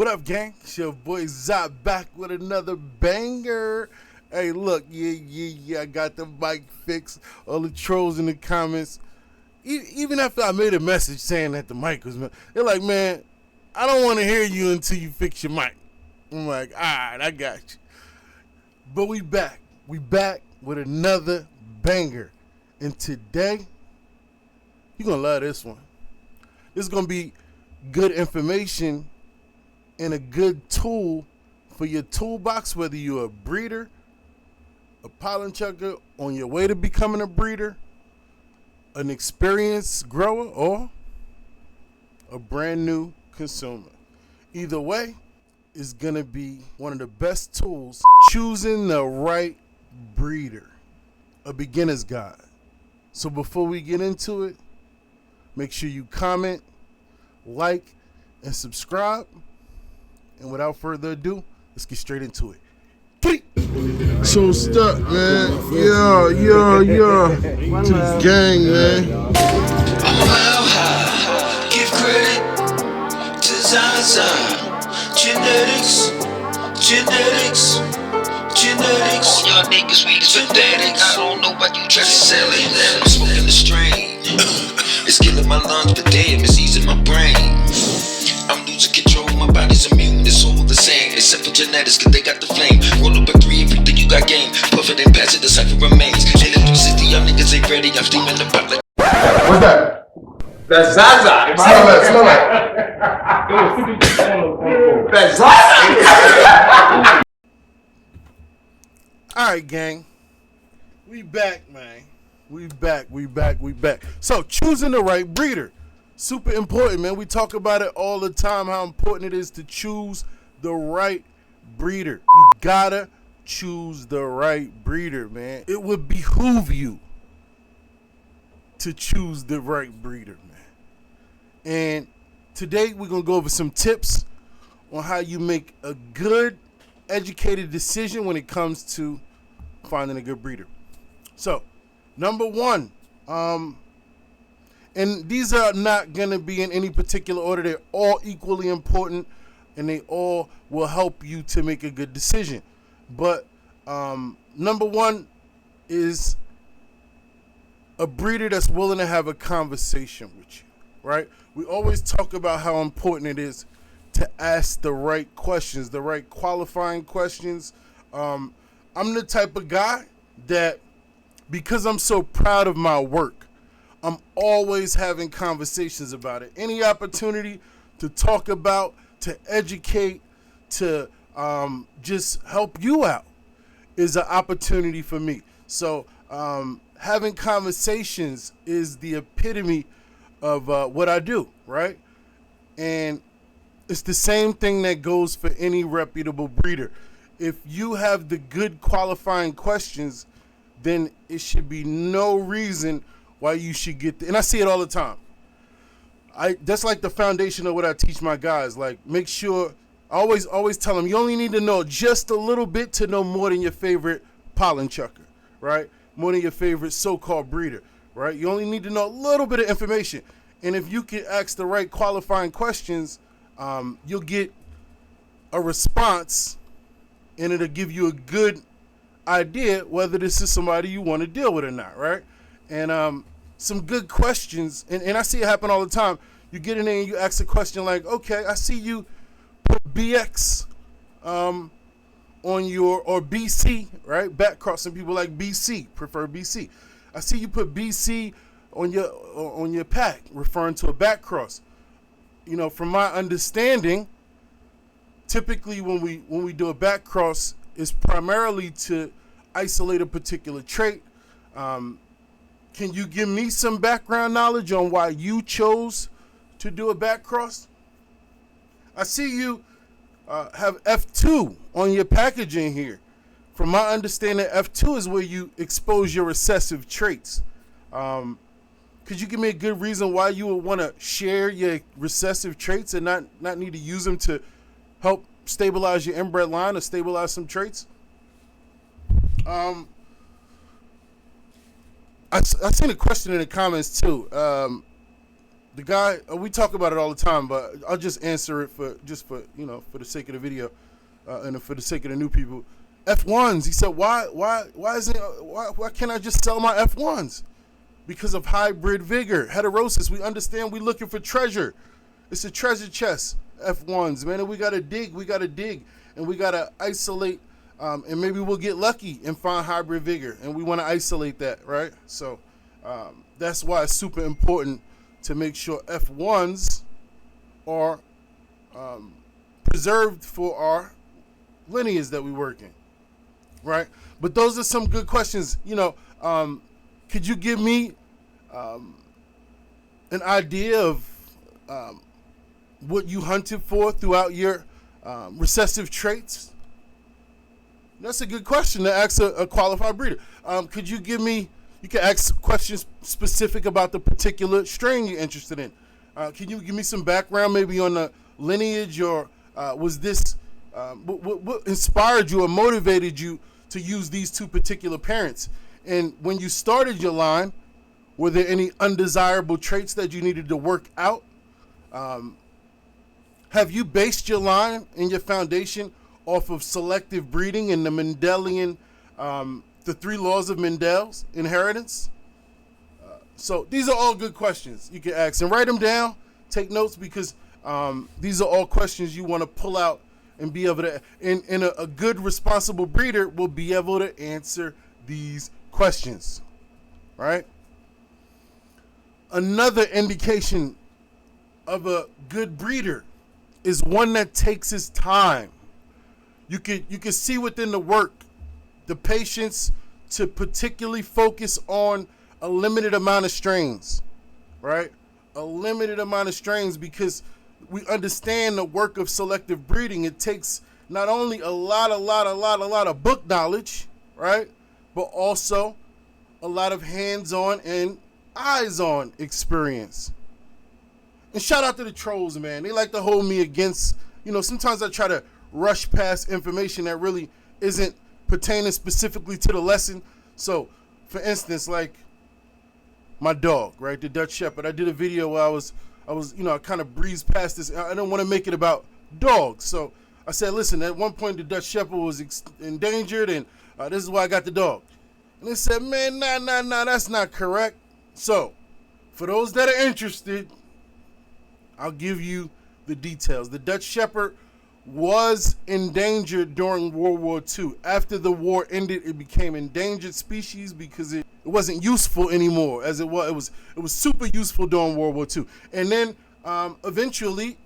up, gang? It's your boy ZaZa back with another banger. Hey, look, I got the mic fixed. All the trolls in the comments. Even after I made a message saying that the mic was, they're like, man, I don't want to hear you until you fix your mic. I'm like, all right, I got you. But we back. We back with another banger. And today, you're going to love this one. This is going to be good information and a good tool for your toolbox, whether you're a breeder, a pollen chucker, on your way to becoming a breeder, an experienced grower, or a brand new consumer. Either way, is going to be one of the best tools, choosing the right breeder, a beginner's guide. So before we get into it, make sure you comment, like, and subscribe. And without further ado, let's get straight into it. So stuck, man. Yeah. To the gang, man. I'm how high. Give credit to ZaZa. Genetics. All y'all niggas weed is pathetic. I don't know why you try to sell it. I'm smoking the strain. It's killing my lungs, but damn, it's easing my brain. I'm losing control, my body's immune, it's all the same. Except for genetics, cause they got the flame. Roll up a 3, everything you got game. Puff it and pass it, the cipher remains. In the 360, y'all niggas ain't ready, I'm steaming the pot like. What's that? That's ZaZa. Smell that. That's ZaZa. Alright, gang. We back, man. We back. So, choosing the right breeder. Super important, man. We talk about it all the time, how important it is to choose the right breeder. You gotta choose the right breeder, man. It would behoove you to choose the right breeder, man. And today we're gonna go over some tips on how you make a good, educated decision when it comes to finding a good breeder. So, number one, and these are not going to be in any particular order. They're all equally important, and they all will help you to make a good decision. But number one is a breeder that's willing to have a conversation with you, right? We always talk about how important it is to ask the right questions, the right qualifying questions. I'm the type of guy that, because I'm so proud of my work, I'm always having conversations about it. Any opportunity to talk about, to educate, to just help you out is an opportunity for me. So having conversations is the epitome of what I do, right? And it's the same thing that goes for any reputable breeder. If you have the good qualifying questions, then it should be no reason why you should get and I see it all the time. That's like the foundation of what I teach my guys. Like, make sure, I always tell them, you only need to know just a little bit to know more than your favorite pollen chucker, right? More than your favorite so-called breeder, right? You only need to know a little bit of information. And if you can ask the right qualifying questions, you'll get a response, and it'll give you a good idea whether this is somebody you want to deal with or not, right? And some good questions, and I see it happen all the time. You get in there and you ask a question like, okay, I see you put BX on your, or BC, right? Back cross. Some people like BC, prefer BC. I see you put BC on your pack, referring to a back cross. You know, from my understanding, typically when we do a back cross, it's primarily to isolate a particular trait. Can you give me some background knowledge on why you chose to do a back cross? I see you have F2 on your packaging here. From my understanding, F2 is where you expose your recessive traits. Could you give me a good reason why you would want to share your recessive traits and not need to use them to help stabilize your inbred line or stabilize some traits? I seen a question in the comments too. The guy, we talk about it all the time, but I'll just answer it for the sake of the video, and for the sake of the new people. F1s. He said, why can't I just sell my F1s? Because of hybrid vigor, heterosis. We understand we're looking for treasure. It's a treasure chest. F1s, man, and we gotta dig, and we gotta isolate, and maybe we'll get lucky and find hybrid vigor, and we want to isolate that, right? So that's why it's super important to make sure F1s are preserved for our lineage that we work in, right? But those are some good questions. Could you give me an idea of what you hunted for throughout your recessive traits? That's a good question to ask a qualified breeder. Could you give me, you can ask questions specific about the particular strain you're interested in. Can you give me some background maybe on the lineage, or was this, what inspired you or motivated you to use these two particular parents? And when you started your line, were there any undesirable traits that you needed to work out? Have you based your line and your foundation off of selective breeding and the Mendelian, the 3 laws of Mendel's inheritance? So these are all good questions you can ask, and write them down, take notes, because these are all questions you want to pull out and be able to, and a good responsible breeder will be able to answer these questions, right? Another indication of a good breeder is one that takes his time. You can see within the work the patience to particularly focus on a limited amount of strains, right? A limited amount of strains, because we understand the work of selective breeding. It takes not only a lot of book knowledge, right, but also a lot of hands-on and eyes-on experience. And shout out to the trolls, man. They like to hold me against, sometimes I try to rush past information that really isn't pertaining specifically to the lesson. So, for instance, like my dog, right, the Dutch Shepherd. I did a video where I was, I kind of breezed past this. I don't want to make it about dogs. So I said, listen, at one point the Dutch Shepherd was endangered, and this is why I got the dog. And they said, man, nah, that's not correct. So, for those that are interested, I'll give you the details. The Dutch Shepherd was endangered during World War II. After the war ended, it became endangered species because it wasn't useful anymore as it was. It was super useful during World War II. And then eventually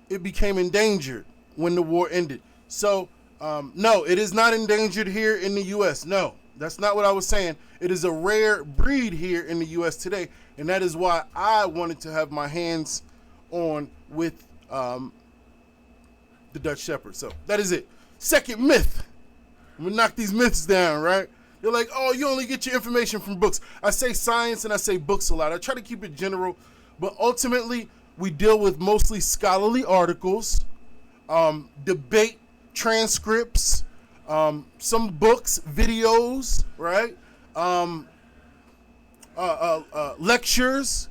it became endangered when the war ended. So no, it is not endangered here in the U.S. No, that's not what I was saying. It is a rare breed here in the U.S. today. And that is why I wanted to have my hands on with the Dutch Shepherd. So that is it. Second myth. I'm gonna knock these myths down, right? They're like, oh, you only get your information from books. I say science and I say books a lot. I try to keep it general, but ultimately we deal with mostly scholarly articles, debate transcripts, some books, videos, right? Lectures,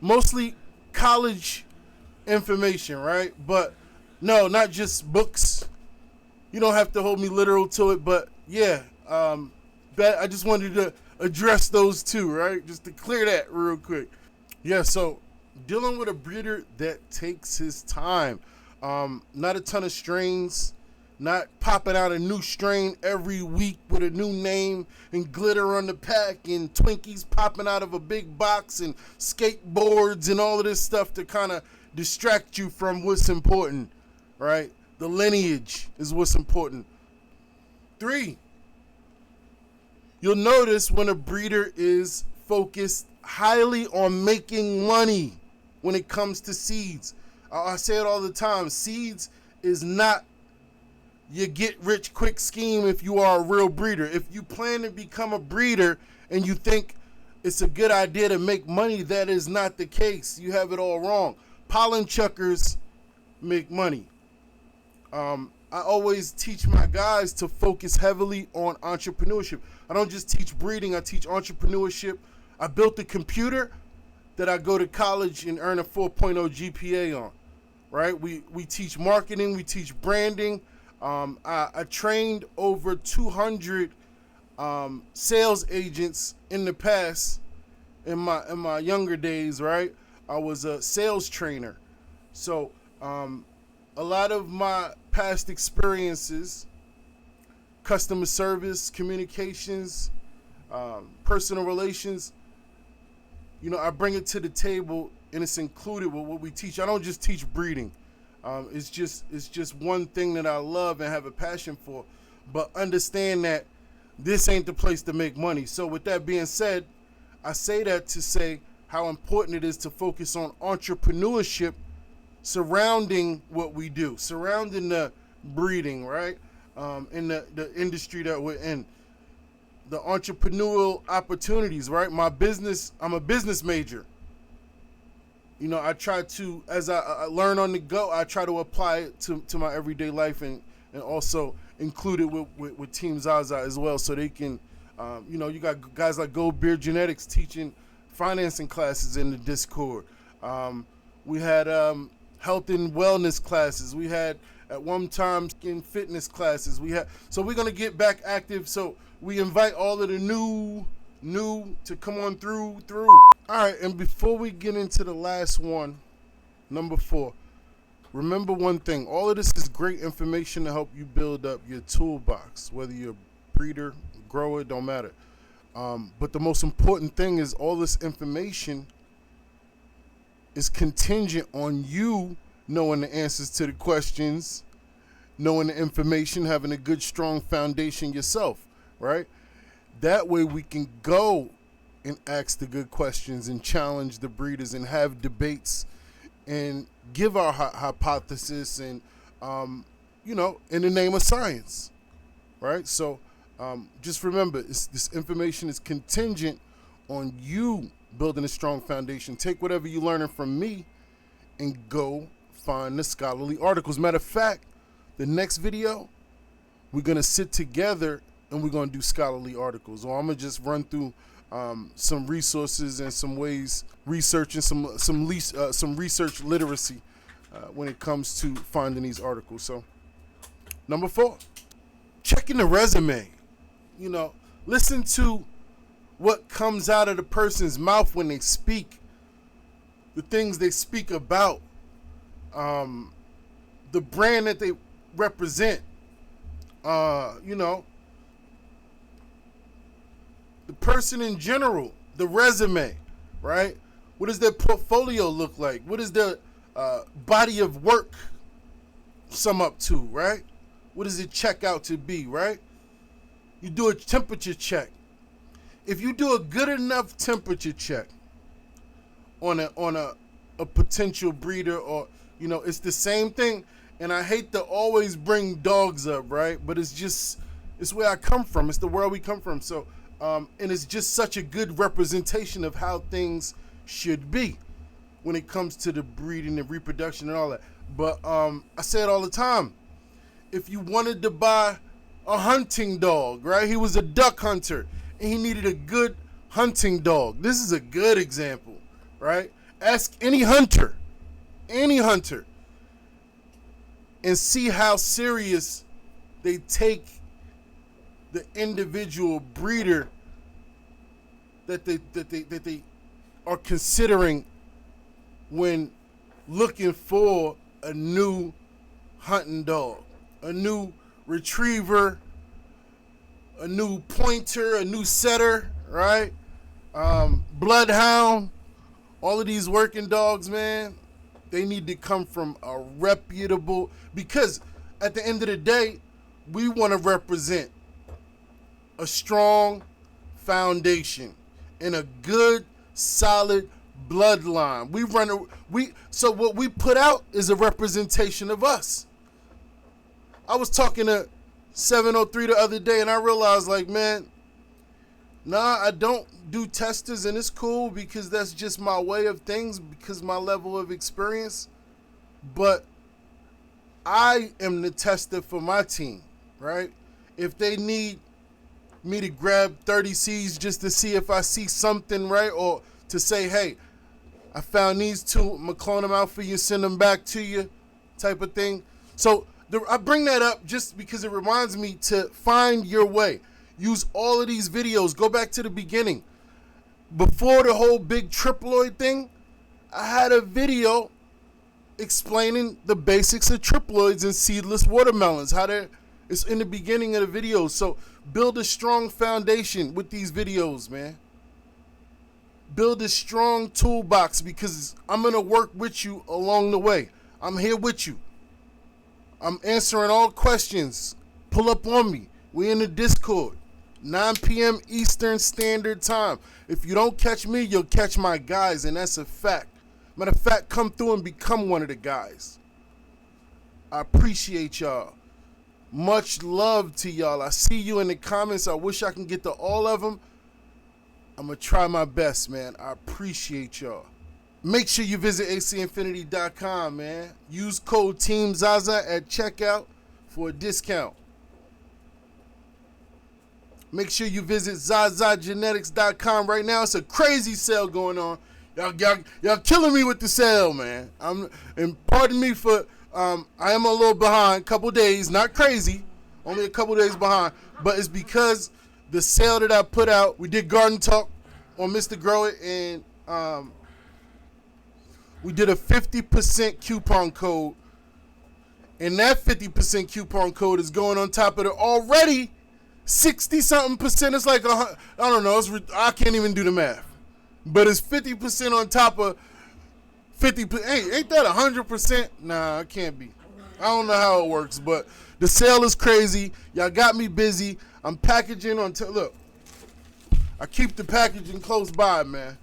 mostly college information, right? But no, not just books. You don't have to hold me literal to it, but yeah, I just wanted to address those two, right? Just to clear that real quick. Yeah, so dealing with a breeder that takes his time. Not a ton of strains, not popping out a new strain every week with a new name and glitter on the pack and Twinkies popping out of a big box and skateboards and all of this stuff to kind of distract you from what's important, right? The lineage is what's important. 3, you'll notice when a breeder is focused highly on making money when it comes to seeds. I say it all the time. Seeds is not your get-rich-quick scheme if you are a real breeder. If you plan to become a breeder and you think it's a good idea to make money, that is not the case. You have it all wrong. Pollen chuckers make money. I always teach my guys to focus heavily on entrepreneurship. I don't just teach breeding, I teach entrepreneurship. I built the computer that I go to college and earn a 4.0 GPA on, right? We teach marketing, we teach branding. I trained over 200 sales agents in the past. In my younger days, right? I was a sales trainer. So a lot of my past experiences, customer service, communications, personal relations, I bring it to the table, and it's included with what we teach. I don't just teach breeding. It's just one thing that I love and have a passion for. But understand that this ain't the place to make money. So with that being said, I say that to say how important it is to focus on entrepreneurship surrounding what we do, surrounding the breeding, right? In the industry that we're in. The entrepreneurial opportunities, right? My business, I'm a business major. I try to, as I learn on the go, I try to apply it to my everyday life and also include it with Team ZaZa as well, so they can, you got guys like Gold Beard Genetics teaching financing classes in the Discord. We had health and wellness classes. We had at one time skin fitness classes. So we're gonna get back active. So we invite all of the new to come on through. All right, and before we get into the last one, number 4, remember one thing. All of this is great information to help you build up your toolbox, whether you're a breeder, grower, don't matter. But the most important thing is all this information is contingent on you knowing the answers to the questions, knowing the information, having a good, strong foundation yourself, right? That way we can go and ask the good questions and challenge the breeders and have debates and give our hypothesis and, in the name of science, right? So just remember, this information is contingent on you building a strong foundation. Take whatever you're learning from me and go find the scholarly articles. Matter of fact, the next video, we're going to sit together and we're going to do scholarly articles. Or I'm going to just run through some resources and some ways, researching some research literacy when it comes to finding these articles. So, number 4, checking the resume. Listen to what comes out of the person's mouth when they speak, the things they speak about, the brand that they represent, the person in general, the resume, right? What does their portfolio look like? What does their body of work sum up to, right? What does it check out to be, right? You do a temperature check. If you do a good enough temperature check on a potential breeder, or it's the same thing. And I hate to always bring dogs up, right? But it's where I come from. It's the world we come from. So and it's just such a good representation of how things should be when it comes to the breeding and reproduction and all that. But I say it all the time. If you wanted to buy a hunting dog, right? He was a duck hunter and he needed a good hunting dog. This is a good example, right? Ask any hunter, and see how serious they take the individual breeder that they are considering when looking for a new hunting dog, a new retriever, a new pointer, a new setter, right? Bloodhound. All of these working dogs, man, they need to come from a reputable, because at the end of the day, we want to represent a strong foundation and a good, solid bloodline. So what we put out is a representation of us. I was talking to 703 the other day, and I realized, like, man, nah, I don't do testers, and it's cool because that's just my way of things, because my level of experience. But I am the tester for my team, right? If they need me to grab 30 C's just to see if I see something, right? Or to say, hey, I found these two. I'm going to clone them out for you, send them back to you type of thing. So I bring that up just because it reminds me to find your way. Use all of these videos. Go back to the beginning. Before the whole big triploid thing, I had a video explaining the basics of triploids and seedless watermelons. It's in the beginning of the video. So build a strong foundation with these videos, man. Build a strong toolbox because I'm going to work with you along the way. I'm here with you. I'm answering all questions. Pull up on me. We in the Discord. 9 p.m. Eastern Standard Time. If you don't catch me, you'll catch my guys, and that's a fact. Matter of fact, come through and become one of the guys. I appreciate y'all. Much love to y'all. I see you in the comments. I wish I can get to all of them. I'm going to try my best, man. I appreciate y'all. Make sure you visit acinfinity.com, man. Use code Team ZaZa at checkout for a discount. Make sure you visit ZaZagenetics.com right now. It's a crazy sale going on. Y'all killing me with the sale, man. And pardon me for I am a little behind, couple days, not crazy, only a couple days behind, but it's because the sale that I put out, we did Garden Talk on Mr. Grow It, and we did a 50% coupon code, and that 50% coupon code is going on top of the already 60-something%. It's like, I don't know, I can't even do the math, but it's 50% on top of 50%. Hey, ain't that 100%? Nah, it can't be. I don't know how it works, but the sale is crazy. Y'all got me busy. I'm packaging on. Look, I keep the packaging close by, man.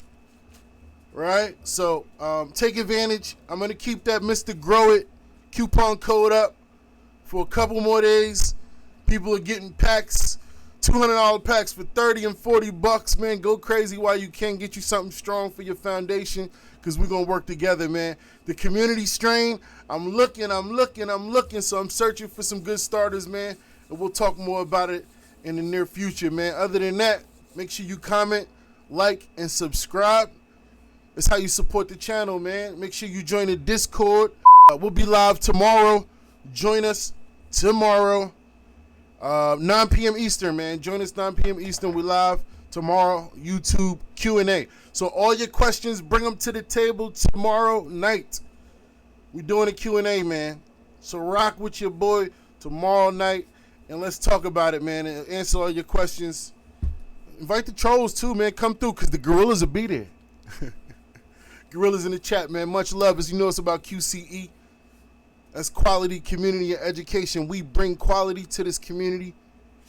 Right? So take advantage. I'm gonna keep that Mr. Grow It coupon code up for a couple more days. People are getting packs, $200 packs for $30 and $40, man. Go crazy while you can. Get you something strong for your foundation, because we're going to work together, man. The community strain, I'm looking. So I'm searching for some good starters, man. And we'll talk more about it in the near future, man. Other than that, make sure you comment, like, and subscribe. That's how you support the channel, man. Make sure you join the Discord. We'll be live tomorrow. Join us tomorrow. 9 p.m. Eastern, man. Join us 9 p.m. Eastern. We live tomorrow. YouTube Q&A. So all your questions, bring them to the table tomorrow night. We're doing a Q&A, man. So rock with your boy tomorrow night, and let's talk about it, man, and answer all your questions. Invite the trolls too, man. Come through, because the gorillas will be there. Gorillas in the chat, man. Much love. As you know, it's about QCE. That's quality, community, and education. We bring quality to this community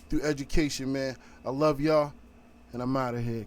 through education, man. I love y'all, and I'm out of here.